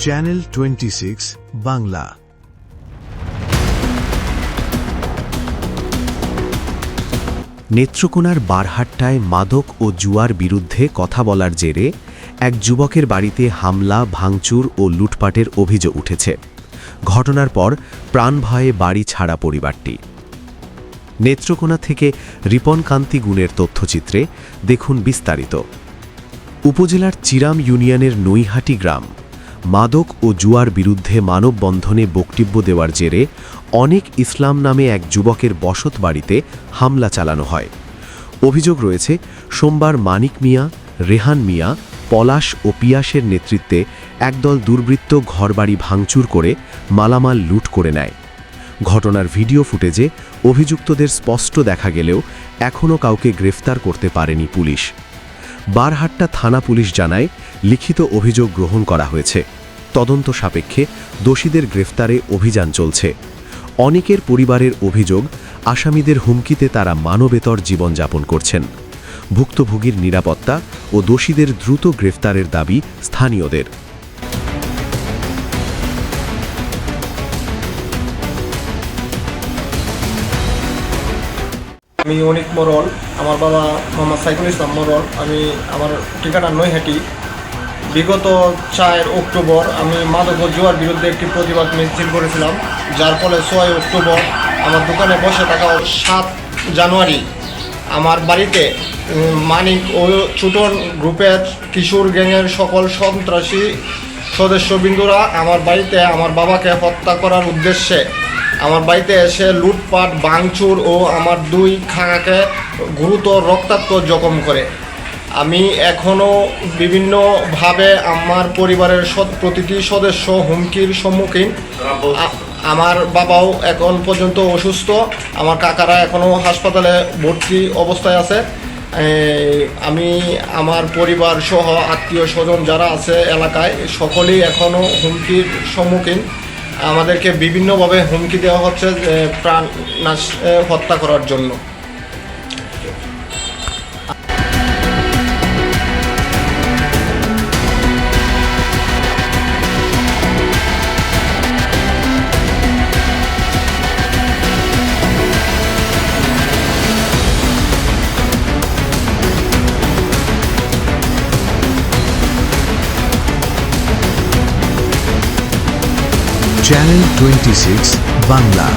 Channel 26 Bangla. নেত্রকোনার বারহাট্টায় মাদক ও জুয়ার বিরুদ্ধে কথা বলার জেরে এক যুবকের বাড়িতে হামলা, ভাঙচুর ও লুটপাটের অভিযোগ উঠেছে। ঘটনার পর প্রাণভয়ে বাড়ি ছাড়া পরিবারটি। নেত্রকোনা থেকে রিপন কান্তি গুণের তথ্যচিত্রে দেখুন বিস্তারিত। উপজেলার চিরাম ইউনিয়নের নৈহাটি গ্রাম মাদক ও জুয়ার বিরুদ্ধে মানববন্ধনে বক্তব্য দেওয়ার জেরে অনেক ইসলাম নামে এক যুবকের বসত বাড়িতে হামলা চালানো হয়। অভিযোগ রয়েছে, সোমবার মানিক মিয়া, রেহান মিয়া, পলাশ ও পিয়াসের নেতৃত্বে একদল দুর্বৃত্ত ঘরবাড়ি ভাঙচুর করে মালামাল লুট করে নেয়। ঘটনার ভিডিও ফুটেজে অভিযুক্তদের স্পষ্ট দেখা গেলেও এখনও কাউকে গ্রেফতার করতে পারেনি পুলিশ। বারহাট্টা থানা পুলিশ জানায়, লিখিত অভিযোগ গ্রহণ করা হয়েছে। তদন্ত সাপেক্ষে দোষীদের গ্রেফতারে অভিযান চলছে। অনেকের পরিবারের অভিযোগ, আসামিদের হুমকিতে তারা মানবেতর জীবনযাপন করছেন। ভুক্তভোগীর নিরাপত্তা ও দোষীদের দ্রুত গ্রেফতারের দাবি স্থানীয়দের। আমি অনিক মরল, আমার বাবা মোহাম্মদ সাইফুল ইসলাম মরল। আমার ঠিকানা নৈহাটি। বিগত 4 অক্টোবর আমি মাদক ও জুয়ার বিরুদ্ধে একটি প্রতিবাদ মিছিল করেছিলাম, যার ফলে 6 অক্টোবর আমার দোকানে বসে থাকা 7 জানুয়ারি আমার বাড়িতে মানিক ও ছোটন গ্রুপের কিশোর গ্যাংয়ের সকল সন্ত্রাসী সদস্যবৃন্দরা আমার বাড়িতে আমার বাবাকে হত্যা করার উদ্দেশ্যে আমার বাড়িতে এসে লুটপাট, ভাঙচুর ও আমার 2 খাঙাকে গুরুতর রক্তাক্ত জখম করে। আমি এখনও বিভিন্নভাবে আমার পরিবারের প্রতিটি সদস্য হুমকির সম্মুখীন। আমার বাবাও এখন পর্যন্ত অসুস্থ। আমার কাকারা এখনও হাসপাতালে ভর্তি অবস্থায় আছে। আমি আমার পরিবার সহ আত্মীয় স্বজন যারা আছে এলাকায় সকলেই এখনও হুমকির সম্মুখীন। আমাদেরকে বিভিন্নভাবে হুমকি দেওয়া হচ্ছে প্রাণ নাশ হত্যা করার জন্য। চ্যানেল 26 বাংলা।